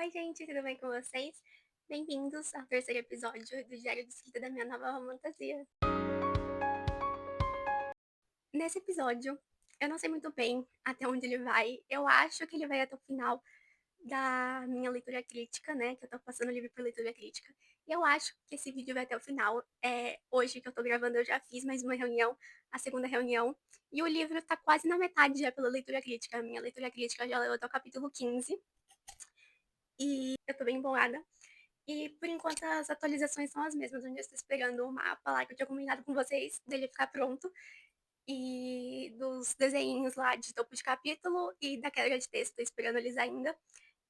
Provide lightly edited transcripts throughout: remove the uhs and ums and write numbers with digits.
Oi, gente, tudo bem com vocês? Bem-vindos ao terceiro episódio do Diário de Escrita da minha nova fantasia. Nesse episódio, eu não sei muito bem até onde ele vai. Eu acho que ele vai até o final da minha leitura crítica, né? Que eu tô passando o livro por leitura crítica. E eu acho que esse vídeo vai até o final. Hoje que eu tô gravando, eu já fiz mais uma reunião, a segunda reunião. E o livro tá quase na metade já pela leitura crítica. A minha leitura crítica já leu até o capítulo 15. E eu tô bem empolgada. E por enquanto as atualizações são as mesmas, onde eu estou esperando o mapa lá que eu tinha combinado com vocês, dele ficar pronto, e dos desenhinhos lá de topo de capítulo e da quebra de texto, tô esperando eles ainda.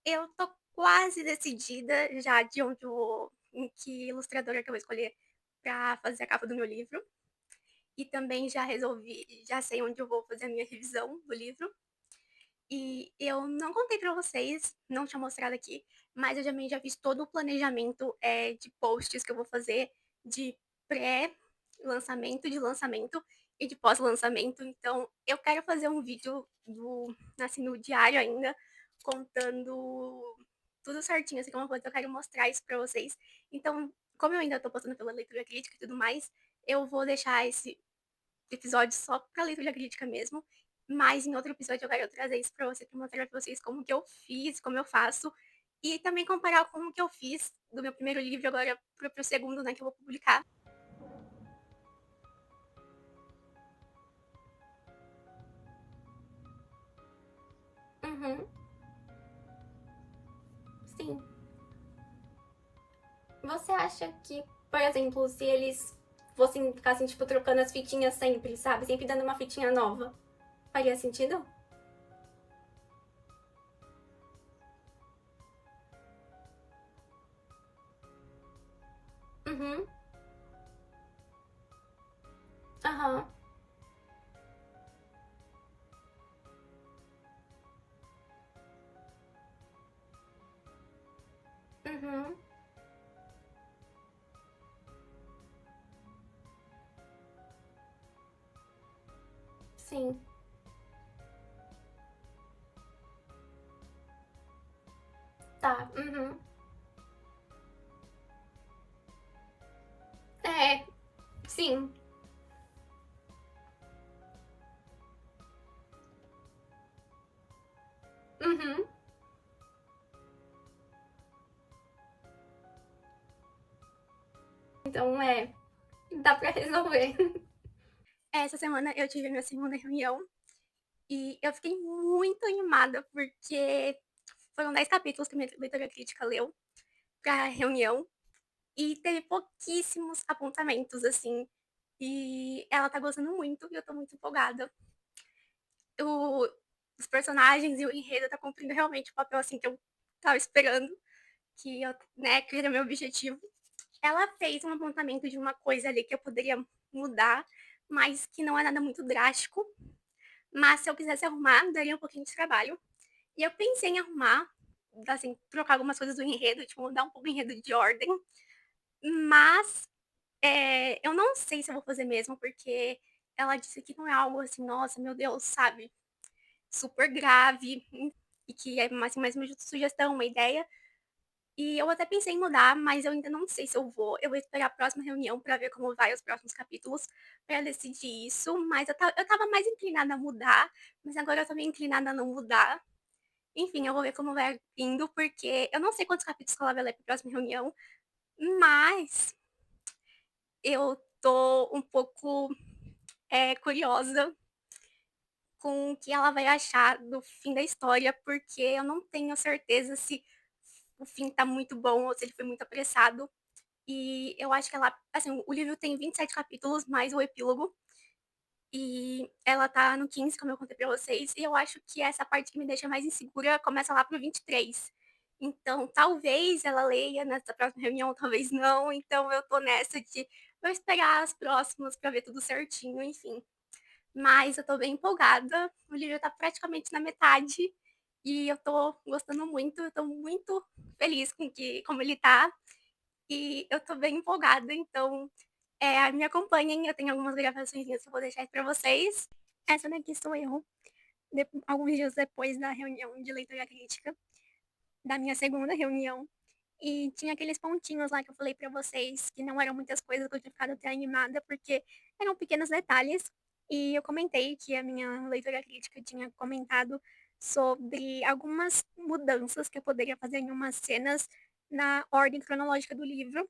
Eu tô quase decidida já de onde eu vou, em que ilustradora que eu vou escolher pra fazer a capa do meu livro. E também já resolvi, já sei onde eu vou fazer a minha revisão do livro. E eu não contei pra vocês, não tinha mostrado aqui, mas eu também já fiz todo o planejamento de posts que eu vou fazer de pré-lançamento, de lançamento e de pós-lançamento. Então, eu quero fazer um vídeo assim, no diário ainda, contando tudo certinho, assim como eu quero mostrar isso pra vocês. Então, como eu ainda tô passando pela leitura crítica e tudo mais, eu vou deixar esse episódio só pra leitura crítica mesmo. Mas em outro episódio eu quero trazer isso pra você, pra mostrar pra vocês como que eu fiz, como eu faço. E também comparar como que eu fiz do meu primeiro livro agora pro segundo, né, que eu vou publicar. Uhum, sim. Você acha que, por exemplo, se eles ficassem, tipo, trocando as fitinhas sempre, sabe? Sempre dando uma fitinha nova, faria sentido? Uhum, aham, uhum, sim, tá, uhum. É, sim, uhum. Então, dá pra resolver. Essa semana eu tive a minha segunda reunião e eu fiquei muito animada porque foram 10 capítulos que a minha leitora crítica leu pra reunião e teve pouquíssimos apontamentos, assim. E ela tá gostando muito e eu tô muito empolgada. O, os personagens e o enredo tá cumprindo realmente o papel, assim, que eu tava esperando, que eu, né, que era meu objetivo. Ela fez um apontamento de uma coisa ali que eu poderia mudar, mas que não é nada muito drástico. Mas se eu quisesse arrumar, daria um pouquinho de trabalho. E eu pensei em arrumar, assim, trocar algumas coisas do enredo, tipo, mudar um pouco o enredo de ordem. Mas eu não sei se eu vou fazer mesmo, porque ela disse que não é algo assim, nossa, meu Deus, sabe? Super grave. E que é assim, mais uma sugestão, uma ideia. E eu até pensei em mudar, mas eu ainda não sei se eu vou. Eu vou esperar a próxima reunião pra ver como vai os próximos capítulos pra decidir isso. Mas eu tava mais inclinada a mudar, mas agora eu tô meio inclinada a não mudar. Enfim, eu vou ver como vai indo, porque eu não sei quantos capítulos que ela vai ler pra próxima reunião, mas eu tô um pouco curiosa com o que ela vai achar do fim da história, porque eu não tenho certeza se o fim tá muito bom ou se ele foi muito apressado. E eu acho que ela, assim, o livro tem 27 capítulos, mais o epílogo. E ela tá no 15, como eu contei pra vocês. E eu acho que essa parte que me deixa mais insegura começa lá pro 23. Então, talvez ela leia nessa próxima reunião, talvez não. Então, eu tô nessa de vou esperar as próximas pra ver tudo certinho, enfim. Mas eu tô bem empolgada. O livro tá praticamente na metade. E eu tô gostando muito. Eu tô muito feliz com como ele tá. E eu tô bem empolgada, então me acompanhem, eu tenho algumas gravações que eu vou deixar aí pra vocês. Essa daqui sou eu, alguns dias depois da reunião de leitura crítica. da minha segunda reunião. E tinha aqueles pontinhos lá que eu falei pra vocês, que não eram muitas coisas que eu tinha ficado até animada, porque eram pequenos detalhes. E eu comentei que a minha leitora crítica tinha comentado sobre algumas mudanças que eu poderia fazer em umas cenas na ordem cronológica do livro.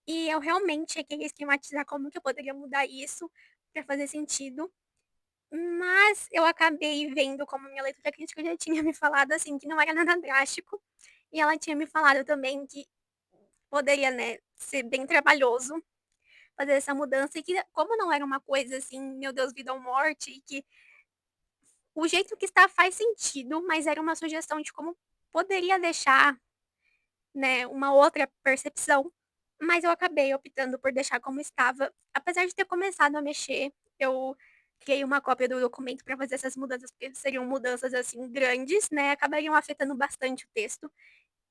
E eu realmente cheguei a esquematizar como que eu poderia mudar isso para fazer sentido. Mas eu acabei vendo como minha leitura crítica já tinha me falado assim que não era nada drástico. E ela tinha me falado também que poderia, né, ser bem trabalhoso fazer essa mudança e que como não era uma coisa assim, meu Deus, vida ou morte, e que o jeito que está faz sentido, mas era uma sugestão de como poderia deixar, né, uma outra percepção, mas eu acabei optando por deixar como estava. Apesar de ter começado a mexer, eu criei uma cópia do documento para fazer essas mudanças, porque seriam mudanças assim grandes, né, acabariam afetando bastante o texto.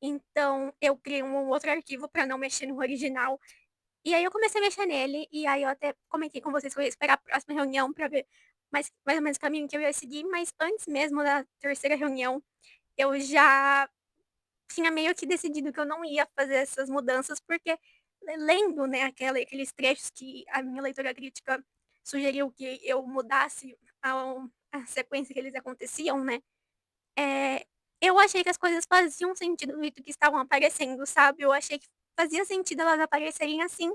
Então, eu criei um outro arquivo para não mexer no original. E aí eu comecei a mexer nele, e aí eu até comentei com vocês que eu ia esperar a próxima reunião para ver mais ou menos o caminho que eu ia seguir, mas antes mesmo da terceira reunião, eu já tinha meio que decidido que eu não ia fazer essas mudanças, porque lendo, né, aqueles trechos que a minha leitora crítica sugeriu que eu mudasse a sequência que eles aconteciam, né? É, eu achei que as coisas faziam sentido do jeito que estavam aparecendo, sabe? Eu achei que fazia sentido elas aparecerem assim.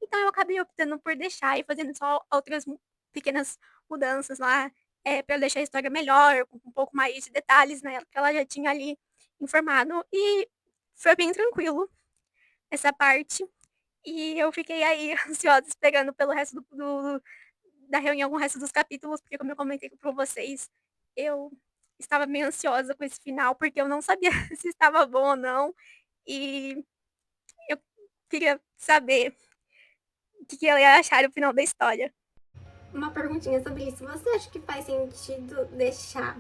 Então eu acabei optando por deixar e fazendo só outras pequenas mudanças lá, para deixar a história melhor, com um pouco mais de detalhes, né? Que ela já tinha ali informado. E foi bem tranquilo essa parte. E eu fiquei aí ansiosa esperando pelo resto da reunião com o resto dos capítulos, porque como eu comentei com vocês, eu estava meio ansiosa com esse final, porque eu não sabia se estava bom ou não. E eu queria saber o que ela ia achar no final da história. Uma perguntinha sobre isso. Você acha que faz sentido deixar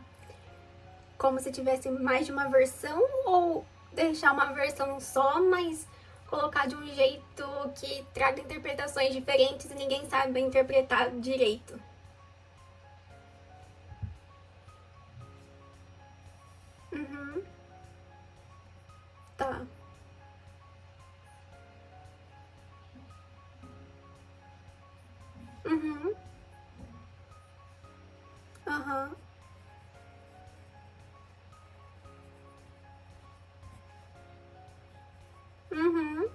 como se tivesse mais de uma versão ou deixar uma versão só, mas colocar de um jeito que traga interpretações diferentes e ninguém sabe interpretar direito? Uhum, tá. Uhum, aham. Uhum,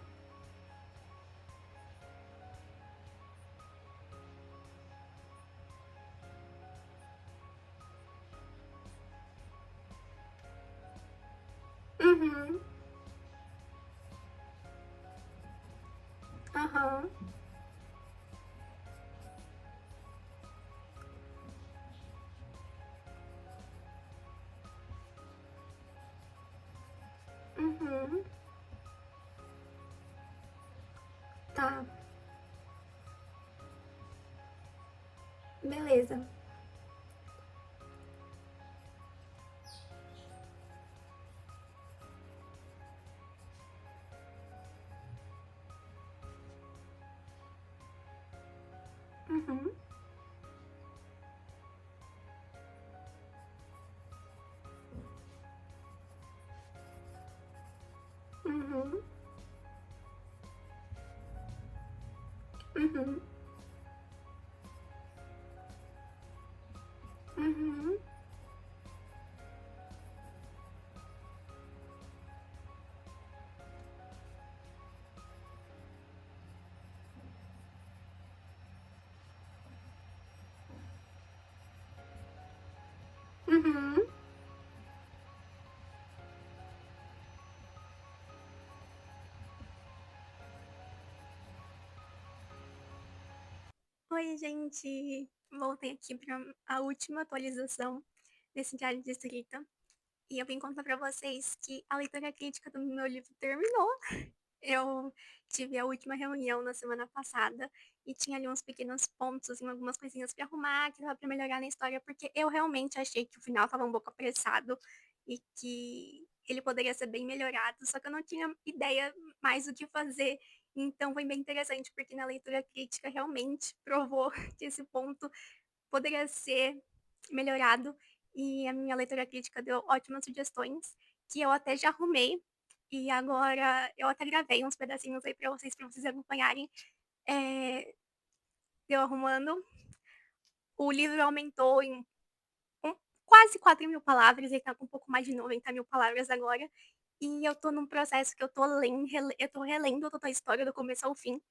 uhum, aham. Uhum, tá. Beleza. Uhum, uhum, uhum, uhum, uhum. Oi, gente! Voltei aqui para a última atualização desse diário de escrita. E eu vim contar para vocês que a leitura crítica do meu livro terminou. Eu tive a última reunião na semana passada e tinha ali uns pequenos pontos, assim, algumas coisinhas para arrumar, que dava para melhorar na história, porque eu realmente achei que o final estava um pouco apressado e que ele poderia ser bem melhorado, só que eu não tinha ideia mais do que fazer. Então foi bem interessante, porque na leitura crítica realmente provou que esse ponto poderia ser melhorado e a minha leitura crítica deu ótimas sugestões. que eu até já arrumei, e agora eu até gravei uns pedacinhos aí pra vocês acompanharem, eu arrumando. O livro aumentou em um quase 4.000 palavras, ele tá com um pouco mais de 90.000 palavras agora, e eu tô num processo que eu tô relendo toda a história do começo ao fim,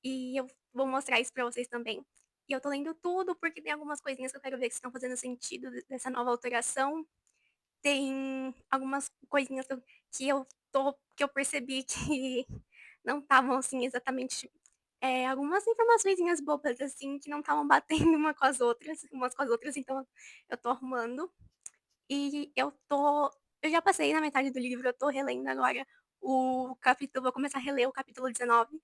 e eu vou mostrar isso pra vocês também. E eu tô lendo tudo, porque tem algumas coisinhas que eu quero ver que estão fazendo sentido dessa nova alteração. Tem algumas coisinhas que eu percebi que não estavam, assim, exatamente, algumas informaçõezinhas bobas, assim, que não estavam batendo umas com as outras, então eu tô arrumando. E eu já passei na metade do livro, eu tô relendo agora vou começar a reler o capítulo 19,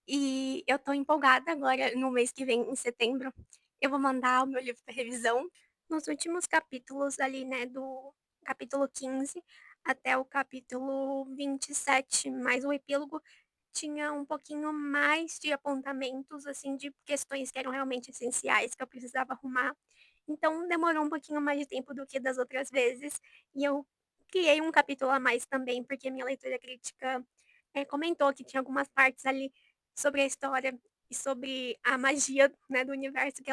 e eu tô empolgada agora no mês que vem, em setembro, eu vou mandar o meu livro pra revisão. Nos últimos capítulos ali, né, do capítulo 15 até o capítulo 27, mais o epílogo, tinha um pouquinho mais de apontamentos, assim, de questões que eram realmente essenciais, que eu precisava arrumar. Então demorou um pouquinho mais de tempo do que das outras vezes, e eu criei um capítulo a mais também, porque minha leitura crítica, comentou que tinha algumas partes ali sobre a história e sobre a magia, né, do universo que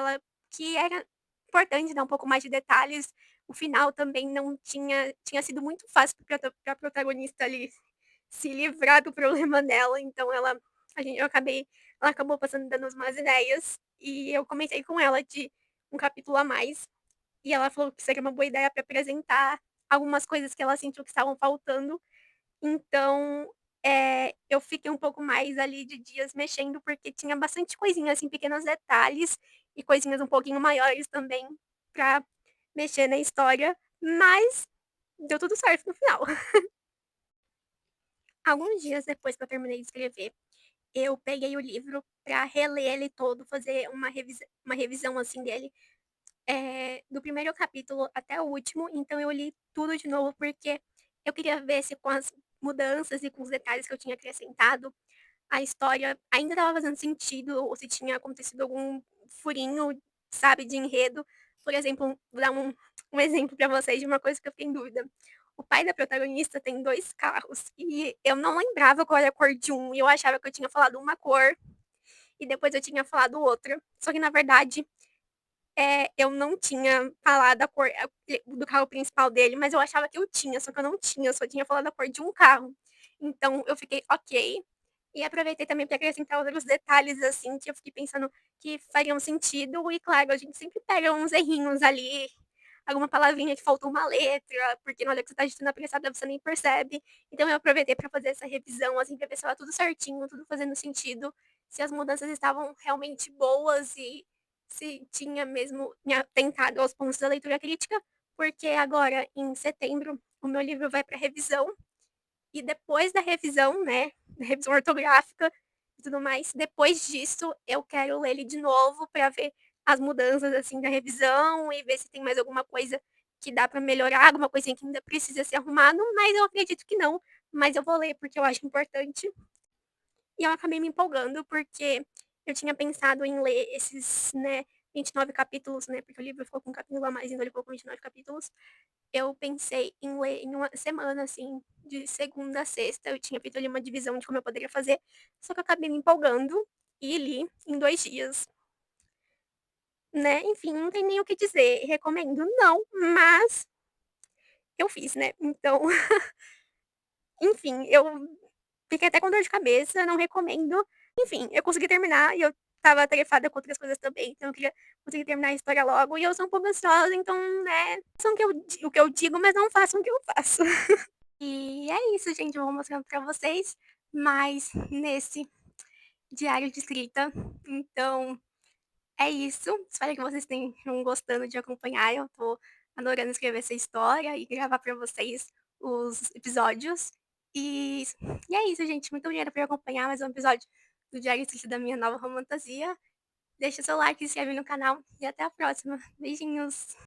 era importante dar um pouco mais de detalhes. O final também não tinha sido muito fácil para a protagonista ali se livrar do problema dela, então ela acabou passando dando umas ideias, e eu comentei com ela de um capítulo a mais, e ela falou que seria uma boa ideia para apresentar algumas coisas que ela sentiu que estavam faltando. Então, eu fiquei um pouco mais ali de dias mexendo, porque tinha bastante coisinha, assim, pequenos detalhes e coisinhas um pouquinho maiores também pra mexer na história, mas deu tudo certo no final. Alguns dias depois que eu terminei de escrever, eu peguei o livro pra reler ele todo, fazer uma revisão, assim, dele, do primeiro capítulo até o último, então eu li tudo de novo, porque eu queria ver se com as mudanças e com os detalhes que eu tinha acrescentado, a história ainda estava fazendo sentido, ou se tinha acontecido algum furinho, sabe, de enredo. Por exemplo, vou dar um exemplo pra vocês de uma coisa que eu fiquei em dúvida. O pai da protagonista tem 2 carros, e eu não lembrava qual era a cor de um, e eu achava que eu tinha falado uma cor, e depois eu tinha falado outra. Só que na verdade, eu não tinha falado a cor do carro principal dele, mas eu achava que eu tinha, só que eu não tinha, eu só tinha falado a cor de um carro. Então eu fiquei ok. E aproveitei também para acrescentar outros detalhes, assim, que eu fiquei pensando que fariam sentido. E claro, a gente sempre pega uns errinhos ali, alguma palavrinha que faltou uma letra, porque na hora que você tá digitando apressada você nem percebe. Então eu aproveitei para fazer essa revisão, assim, pra ver se estava tudo certinho, tudo fazendo sentido, se as mudanças estavam realmente boas e se tinha mesmo me atentado aos pontos da leitura crítica, porque agora, em setembro, o meu livro vai para revisão, e depois da revisão, né, da revisão ortográfica e tudo mais, depois disso eu quero ler ele de novo para ver as mudanças, assim, da revisão e ver se tem mais alguma coisa que dá para melhorar, alguma coisinha que ainda precisa ser arrumado, mas eu acredito que não, mas eu vou ler porque eu acho importante. E eu acabei me empolgando, porque eu tinha pensado em ler esses, né, 29 capítulos, né, porque o livro ficou com um capítulo a mais, então ele ficou com 29 capítulos. Eu pensei em ler em uma semana, assim, de segunda a sexta. Eu tinha feito ali uma divisão de como eu poderia fazer, só que eu acabei me empolgando e li em 2 dias, né. Enfim, não tem nem o que dizer. Recomendo? Não, mas eu fiz, né. Então, enfim, eu fiquei até com dor de cabeça, não recomendo. Enfim, eu consegui terminar e eu estava atarefada com outras coisas também, então eu queria conseguir terminar a história logo. E eu sou um pouco ansiosa, então, né, façam o que eu digo, mas não façam o que eu faço. E é isso, gente, eu vou mostrando pra vocês, mas nesse diário de escrita. Então, é isso. Espero que vocês estejam gostando de acompanhar. Eu tô adorando escrever essa história e gravar pra vocês os episódios. E, e é isso, gente. Muito obrigada por acompanhar mais um episódio do Diário de Escrita da minha nova romantasia. Deixa seu like, se inscreve no canal e até a próxima. Beijinhos!